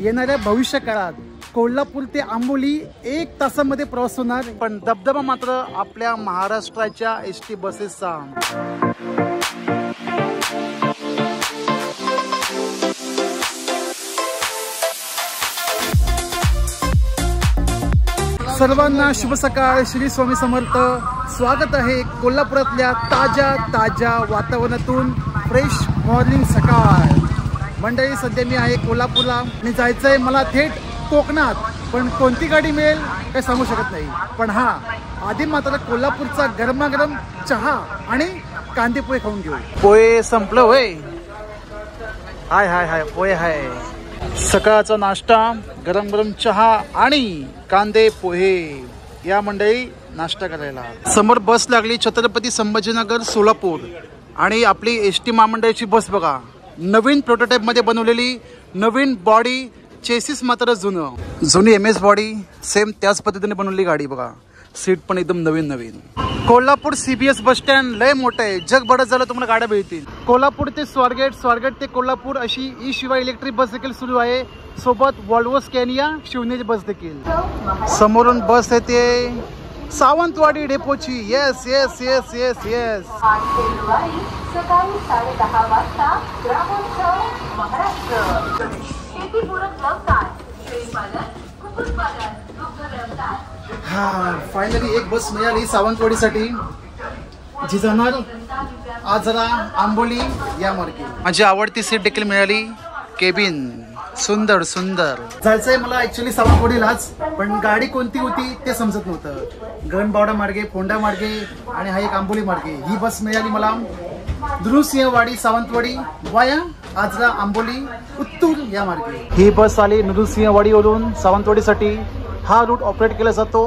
येणाऱ्या भविष्य काळात कोल्हापूर ते आंबोली 1 तासामध्ये प्रवास होणार, पण दबदबा मात्र आपल्या महाराष्ट्राच्या एसटी बसेसचा। सर्वांना शुभ सकाळ, श्री स्वामी समर्थ। स्वागत आहे कोल्हापुरातल्या ताज्या वातावरणातून फ्रेश मॉर्निंग सकाळ। मंडळी, सध्या मी आहे कोल्हापूरला आणि जायचं आहे मला थेट कोकणात, पण कोणती गाडी मिळेल काही सांगू शकत नाही। पण हा, आधी मात्र कोल्हापूरचा गरमागरम चहा आणि कांदे पोहे खाऊन घेऊ। पोहे संपलं होय? हाय हाय हाय, पोहे हाय। सकाळचा नाश्ता, गरम गरम चहा आणि कांदे पोहे या मंडळी नाश्ता करायला। समोर बस लागली छत्रपती संभाजीनगर सोलापूर आणि आपली एसटी महामंडळाची बस बघा, नवीन प्रोटोटाइप मध्ये बनवलेली, नवीन बॉडी, चेसिस मात्र जुनी MS बॉडी, सेम त्याच पद्धतीने बनवलेली गाडी बघा। सीट पण एकदम नवीन। कोल्हापूर CBS बस स्टँड लय मोठं आहे, जग बडत झालं तुम्हाला गाड्या मिळतील। कोल्हापूर ते स्वारगेट, स्वारगेट ते कोल्हापूर अशी शिवाय इलेक्ट्रिक बस देखील सुरू आहे, सोबत वॉल्वो स्कॅनिया शिवनेरी बस देखील। समोरून बस येते सावंतवाडी डेपोची। Yes yes yes yes yes. सकाळी 10:30 वाजता ग्रामोत्सव महाराष्ट्र। शेतीपूरक व्यवसाय, शेळीपालन, कुक्कुटपालन, दुग्ध व्यवसाय। हा, फायनली एक बस मिळाली सावंतवाडीसाठी, जी जाणार आजरा आंबोली या मार्गे। माझी आवडती सीट देखील मिळाली, केबिन सुंदर। जायचंय मला ऍक्च्युली सावंतवाडीलाच, पण गाडी कोणती होती ते समजत नव्हतं। गणबावडा मार्गे, फोंडा मार्गे आणि हा एक आंबोली मार्गे ही बस मिळाली मला। नृसिंहवाडी सावंतवाडी वाया आजरा आंबोली उत्तूर या मार्गे ही बस आली नृसिंहवाडीवरून सावंतवाडीसाठी। हा रूट ऑपरेट केला जातो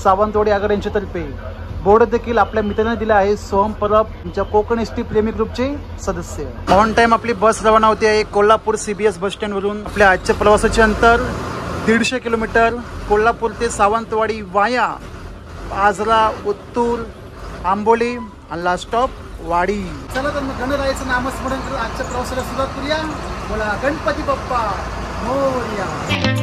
सावंतवाडी आगार यांच्या तर्फे। बोर्ड देखील आपल्या मित्रांनी दिला आहे, सोहम परब, आमच्या कोकण एसटी प्रेमी ग्रुपचे सदस्य। ऑन टाइम आपली बस रवाना होते आहे कोल्हापूर CBS बस स्टँड वरून। आपल्या आजच्या प्रवासाचे अंतर 150 किलोमीटर, कोल्हापूर ते सावंतवाडी वाया आजरा उत्तूर आंबोली आणि लास्ट स्टॉप वाडी। चला तर मग गणरायाचं नामस्मरण करत आजच्या प्रवासाला सुरुवात करूया। बोला गणपती बाप्पा मोरया।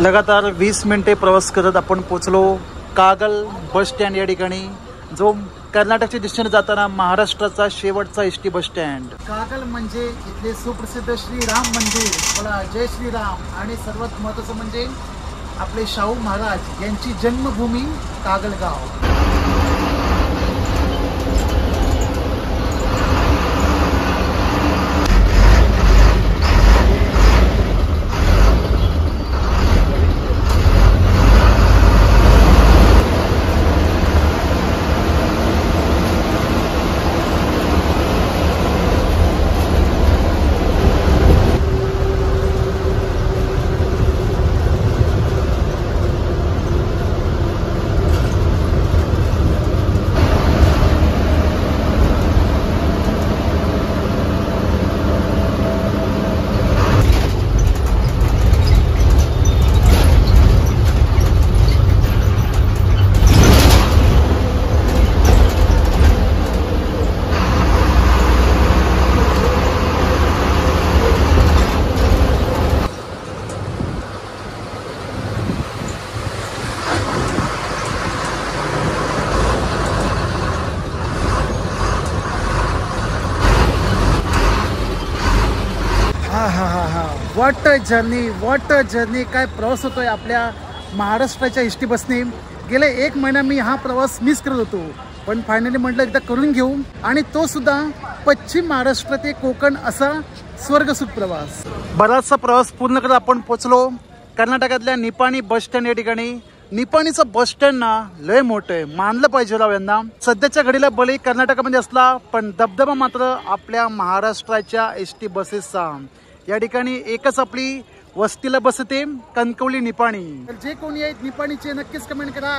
लगातार 20 मिनिटे प्रवास करत आपण पोहोचलो कागल बस स्टँड या ठिकाणी, जो कर्नाटकच्या दिशेने जाताना महाराष्ट्राचा शेवटचा एसटी बस स्टँड। कागल म्हणजे इथले सुप्रसिद्ध श्रीराम मंदिर, बोला जय श्रीराम। आणि सर्वात महत्त्वाचं म्हणजे आपले शाहू महाराज यांची जन्मभूमी कागल गाव। व्हॉट अ जर्नी, काय प्रवास होतोय आपल्या महाराष्ट्राच्या एसटी बसने। गेले 1 महिना मी हा प्रवास मिस करत होतो, पण फायनली म्हटलं एकदा करून घेऊ, आणि तो सुद्धा पश्चिम महाराष्ट्र ते कोकण असा स्वर्गसुख प्रवास। बराचसा प्रवास पूर्ण करत आपण पोहोचलो कर्नाटकातल्या निपाणी बस स्टँड या ठिकाणी। निपाणीचं बस स्टँड ना लय मोठं आहे, मानलं पाहिजे राव यांना। सध्याच्या घडीला भले कर्नाटकामध्ये असला, पण दबदबा मात्र आपल्या महाराष्ट्राच्या एसटी बसेसचा। या ठिकाणी एकच आपली वस्तीला बसते, कणकवली निपाणी। तर जे कोणी आहेत निपाणीचे नक्कीच कमेंट करा,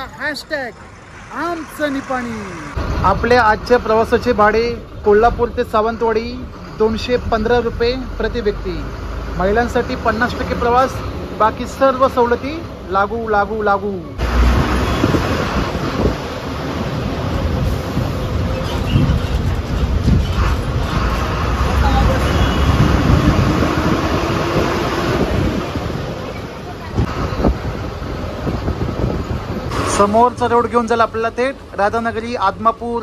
#आमचं निपाणी। आपल्या आजच्या प्रवासाचे भाडे कोल्हापूर ते सावंतवाडी 215 रुपये प्रति व्यक्ती. महिलांसाठी 50% प्रवास, बाकी सर्व सवलती लागू लागू लागू. समोरचा रोड घेऊन जाईल आपल्याला थेट राधानगरी, आदमापूर,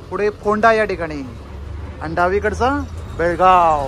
पुढे फोंडा या ठिकाणी, आणि डावीकडचा बेळगाव.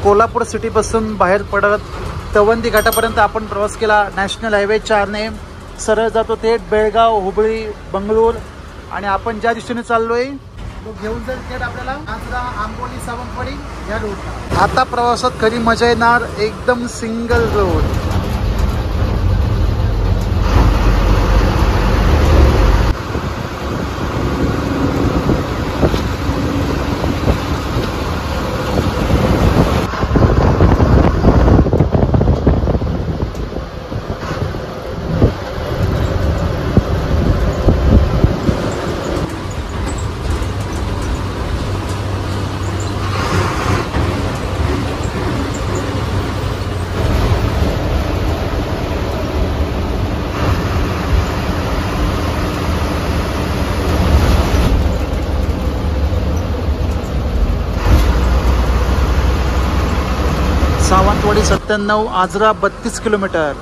कोल्हापूर सिटीपासून बाहेर पडत तवंदी घाटापर्यंत आपण प्रवास केला. नॅशनल हायवे 4ने सरळ जातो थेट बेळगाव, हुबळी, बंगळूर, आणि आपण ज्या दिशेने चाललोय तो घेऊन जाईल थेट आपल्याला आजरा, आंबोली, सावंतवाडी या रोडला. आता प्रवासात खरी मजा येणार, एकदम single road. Sawantwadi 97, Ajara 32 kilometre.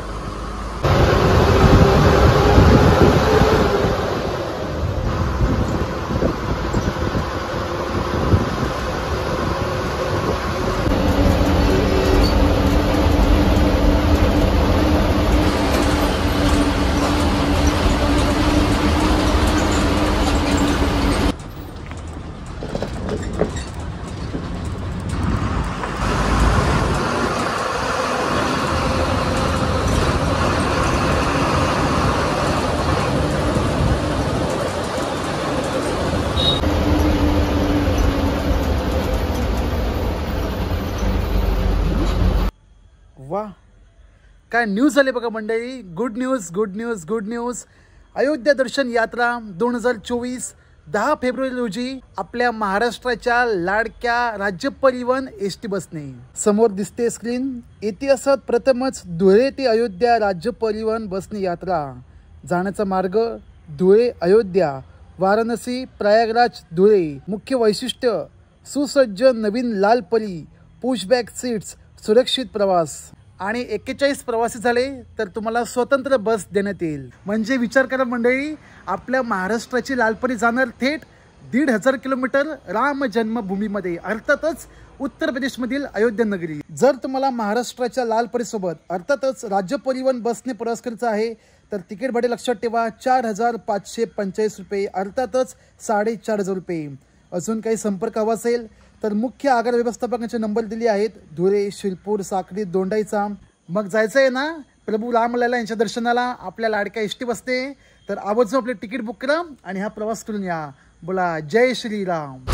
वा, काय न्यूज झाले बघा मंडळी. Good news, good news, good news. Ayodhya दर्शन यात्रा 2024 10 फेब्रुवारी रोजी आपल्या महाराष्ट्राच्या लाडक्या राज्य परिवहन एसटी बसने. समोर दिसते स्क्रीन. इतिहासात प्रथमच धुळे ते अयोध्या राज्य परिवहन बसने यात्रा. जाण्याचा मार्ग धुळे अयोध्या, वाराणसी, प्रयागराज, धुळे. मुख्य वैशिष्ट्य सुसज्ज नवीन लाल परी, पुशबॅक सीट्स, सुरक्षित प्रवास. आणि 41 प्रवासी झाले तर तुम्हाला स्वतंत्र बस देण्यात येईल. म्हणजे विचार करा मंडळी, आपल्या महाराष्ट्राची लालपरी जाणार थेट 1,500 किलोमीटर राम जन्मभूमीमध्ये, अर्थातच उत्तर प्रदेशमधील अयोध्या नगरी. जर तुम्हाला महाराष्ट्राच्या लालपरीसोबत अर्थातच राज्य परिवहन बसने प्रवास करायचा आहे तर तिकीट भाडे लक्षात ठेवा 4,545 रुपये, अर्थातच 4,500 रुपये. अजून काही संपर्क हवा असेल तर मुख्य आगार व्यवस्थापकांचे नंबर दिले आहेत, धुळे, शिरपूर, साक्री, दोंडाईचा. मग जायचं आहे ना प्रभू रामलला यांच्या दर्शनाला आपल्या लाडक्या एसटी बसते, तर आवर्जून आपले तिकीट बुक करा आणि हा प्रवास करून या. बोला जय श्रीराम.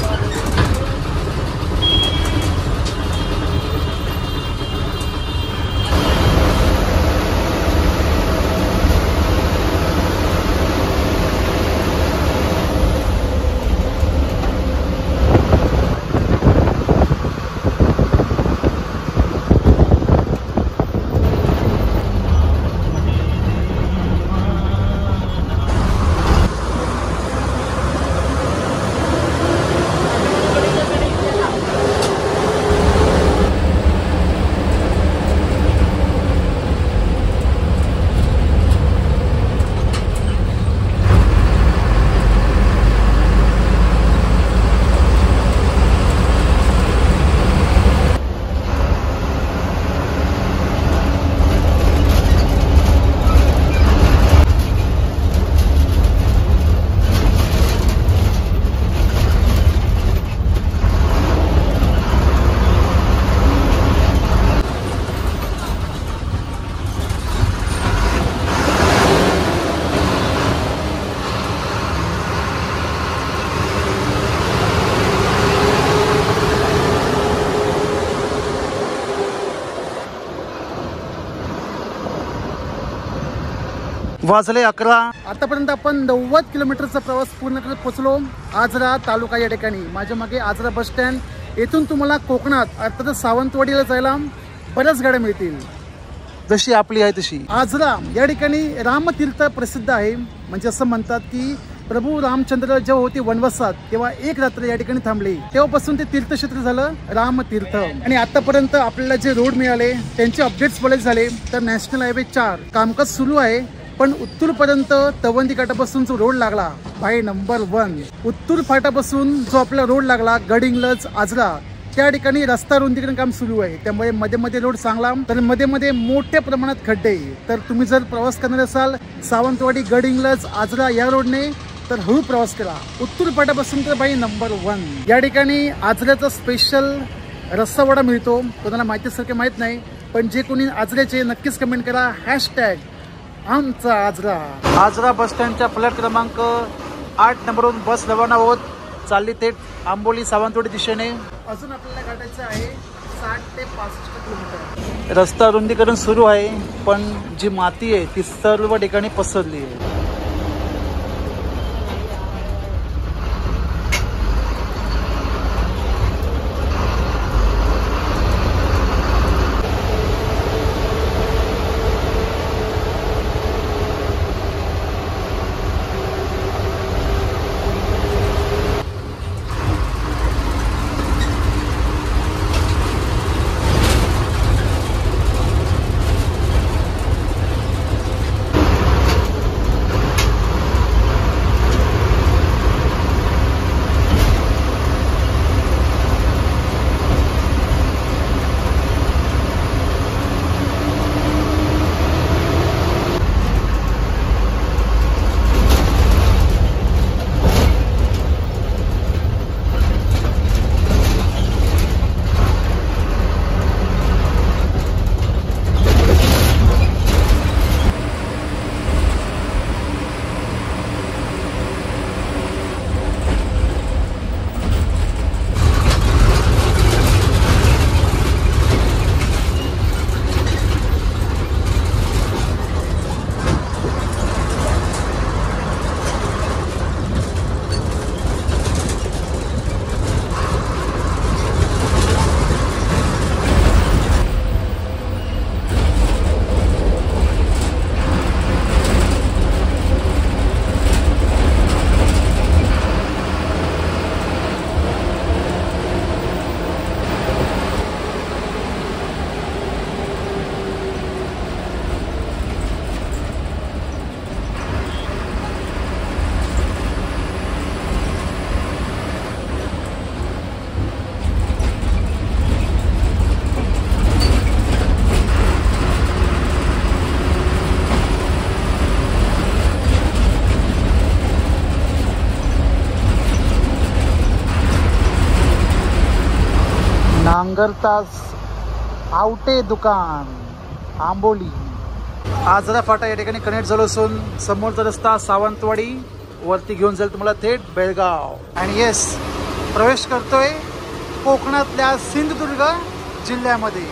वाजले 11. आतापर्यंत आपण 90 किलोमीटरचा प्रवास पूर्ण करत पोहोचलो. आजरा तालुका या ठिकाणी. माझ्या मागे आजरा बस स्टँड. येथून तुम्हाला कोकणात अर्थात सावंतवाडीला जायला बऱ्याच गाड्या मिळतील, जशी आपली आहे तशी. आजरा या ठिकाणी रामतीर्थ प्रसिद्ध आहे. म्हणजे असं म्हणतात की प्रभू रामचंद्र जेव्हा होते वनवासात तेव्हा एक रात्र या ठिकाणी थांबले, तेव्हापासून ते तीर्थक्षेत्र झालं रामतीर्थ. आणि आतापर्यंत आपल्याला जे रोड मिळाले त्यांचे अपडेट्स बरेच झाले. तर नॅशनल हायवे 4 कामकाज सुरू आहे, पण उत्तूर पर्यंत तवंदी काठापासून जो रोड लागला बाय नंबर 1, उत्तूर फाटापासून जो आपला रोड लागला गडिंग्लज आजरा, त्या ठिकाणी रस्ता रुंदीकरण काम सुरू आहे. त्यामुळे मध्ये मध्ये रोड चांगला, तर मध्ये मध्ये मोठ्या प्रमाणात खड्डे. तर तुम्ही जर प्रवास करणार असाल सावंतवाडी गडिंग्लज आजरा या रोडने तर हळू प्रवास करा. उत्तूर फाटापासून तर बाई नंबर 1. या ठिकाणी आजऱ्याचा स्पेशल रस्सा वडा मिळतो. कोणाला माहितीसारखे माहीत नाही, पण जे कोणी आजऱ्याचे नक्कीच कमेंट करा हॅशटॅग आमचा आजरा. आजरा बस स्टँडच्या फ्लॅट क्रमांक 8 नंबरवरून बस रवाना होत चालली थेट आंबोली सावंतवाडी दिशेने. अजून आपल्याला गाठायचं आहे 60 ते 65 किलोमीटर. रस्ता रुंदीकरण सुरू आहे, पण जी माती आहे ती सर्व ठिकाणी पसरली आहे. नांगरतास आवटे दुकान आंबोली. आजरा फाटा या ठिकाणी कनेक्ट झालो असून समोरचा रस्ता सावंतवाडी वरती घेऊन जाईल तुम्हाला थेट बेळगाव. आणि येस, प्रवेश करतोय कोकणातल्या सिंधुदुर्ग जिल्ह्यामध्ये.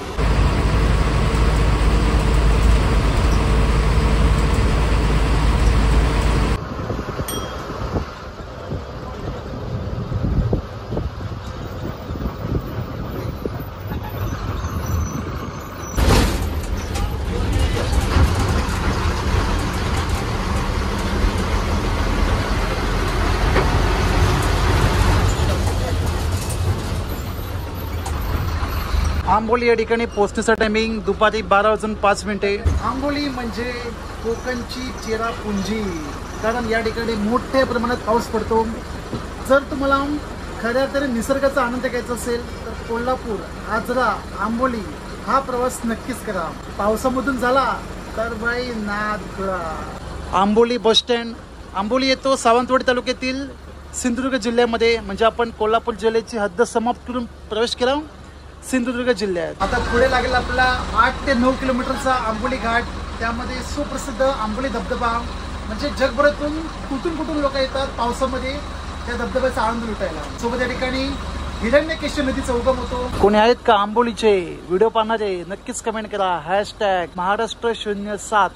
आंबोली या ठिकाणी पोहोचण्याचा टायमिंग दुपारी 12:05. आंबोली म्हणजे कोकणची चेरापुंजी, कारण या ठिकाणी मोठ्या प्रमाणात पाऊस पडतो. जर तुम्हाला खऱ्या तर निसर्गाचा आनंद घ्यायचा असेल तर कोल्हापूर, आजरा, आंबोली हा प्रवास नक्कीच करा. पावसामधून झाला तर बाई नाद करा. Amboli bus stand. आंबोली येतो सावंतवाडी तालुक्यातील सिंधुदुर्ग जिल्ह्यामध्ये. म्हणजे आपण कोल्हापूर जिल्ह्याची हद्द समाप्त करून प्रवेश केला सिंधुदुर्ग जिल्ह्यात. आता पुढे लागेल आपला 8 ते 9 किलोमीटरचा आंबोली घाट. त्यामध्ये सुप्रसिद्ध आंबोली धबधबा. म्हणजे जगभरातून कुठून लोक येतात पावसामध्ये त्या धबधब्याचा आनंद लुटायला. सोबत या ठिकाणी हिरण्यकेशी नदीचा उगम होतो. कोणी आहेत का आंबोलीचे व्हिडिओ पाहणारे? नक्कीच कमेंट करा हॅशटॅग महाराष्ट्र 07.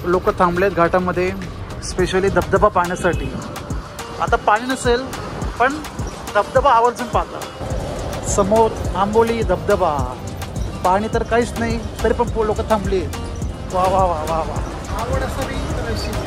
लोक थांबलेत घाटामध्ये स्पेशली धबधबा पाहण्यासाठी. आता पाणी नसेल पण धबधबा आवर्जून पाहतात. समोर आंबोली धबधबा. पाणी तर काहीच नाही तरी पण लोक थांबली. वा वा वा वा वा. आवड असावी तर अशी.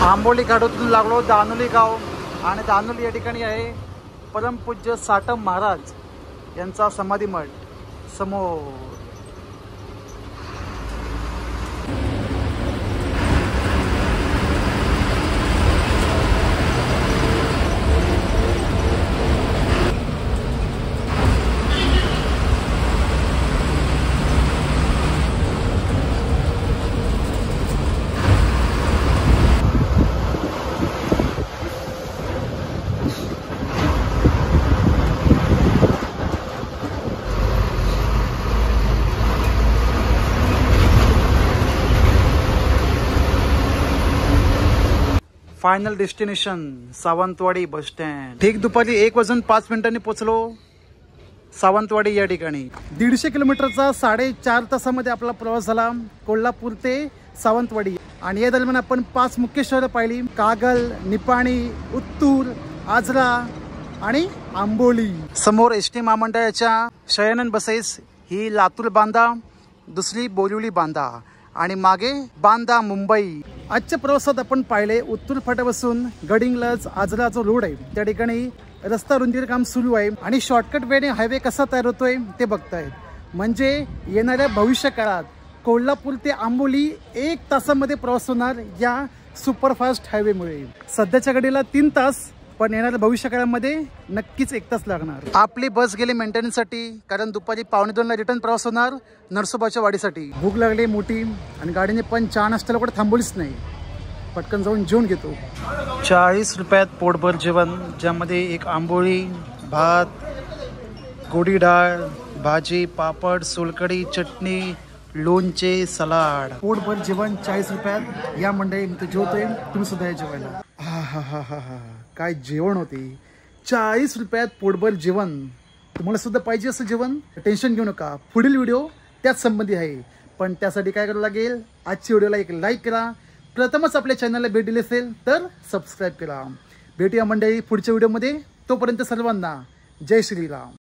आंबोली घाटातून लागलो दानोली गाव आणि दानोली या ठिकाणी आहे परमपूज्य साटम महाराज यांचा समाधी मठ समोर. Final destination Sawantwadi bus stand. ठीक दुपारी 1:05 पोचलो सावंतवाडी या ठिकाणी. 150 किलोमीटरचा 4.5 तासामध्ये आपला प्रवास झाला कोल्हापूर ते सावंतवाडी. आणि या दरम्यान आपण 5 मुख्य शहरं पाहिली. कागल, निपाणी, उत्तूर, आजरा आणि आंबोली. समोर एसटी महामंडळाच्या शयनन बसेस. ही लातूर बांदा, दुसरी बोरिवली बांदा आणि मागे बांदा मुंबई. आजच्या प्रवासात आपण पाहिले उत्तूर फाट्यापासून गडिंग्लज आजरा जो रोड आहे त्या ठिकाणी रस्ता रुंदीकरण काम सुरू आहे आणि शॉर्टकट वेने हायवे कसा तयार होतोय ते बघतायत. म्हणजे येणाऱ्या भविष्य काळात कोल्हापूर ते आंबोली 1 तासामध्ये प्रवास होणार या सुपरफास्ट हायवेमुळे. सध्याच्या घडीला 3 तास पण येणाऱ्या भविष्य काळामध्ये नक्कीच 1 तास लागणार. आपली बस गेली मेंटेनन्ससाठी कारण दुपारी 1:45ला रिटर्न प्रवास होणार नरसोबाच्या वाडीसाठी. भूक लागली मोठी आणि गाडीने पण चहा नाश्त्याला कुठे थांबवलीच नाही. पटकन जाऊन जेवण घेतो. 40 रुपयात पोटभर जेवण ज्यामध्ये एक आंबोळी, भात, गोडी डाळ, भाजी, पापड, सोलकढी, चटणी, लोणचे, सलाड. पोटभर जेवण 40 रुपयात. या मंडळी मी तर जेवतोय, तुम्ही सुद्धा या जेवायला. हा हा हा हा हा काय जेवण होते. 40 रुपयात पोटभर जेवण. तुम्हाला सुद्धा पाहिजे असं जेवण टेन्शन घेऊ नका. पुढील व्हिडिओ त्याच संबंधी आहे. पण त्यासाठी काय करावं लागेल, आजच्या व्हिडिओला एक लाईक करा. प्रथमच आपल्या चॅनलला भेट दिली असेल तर सबस्क्राईब करा. भेटूया मंडळी पुढच्या व्हिडिओमध्ये. तोपर्यंत सर्वांना जय श्रीराम.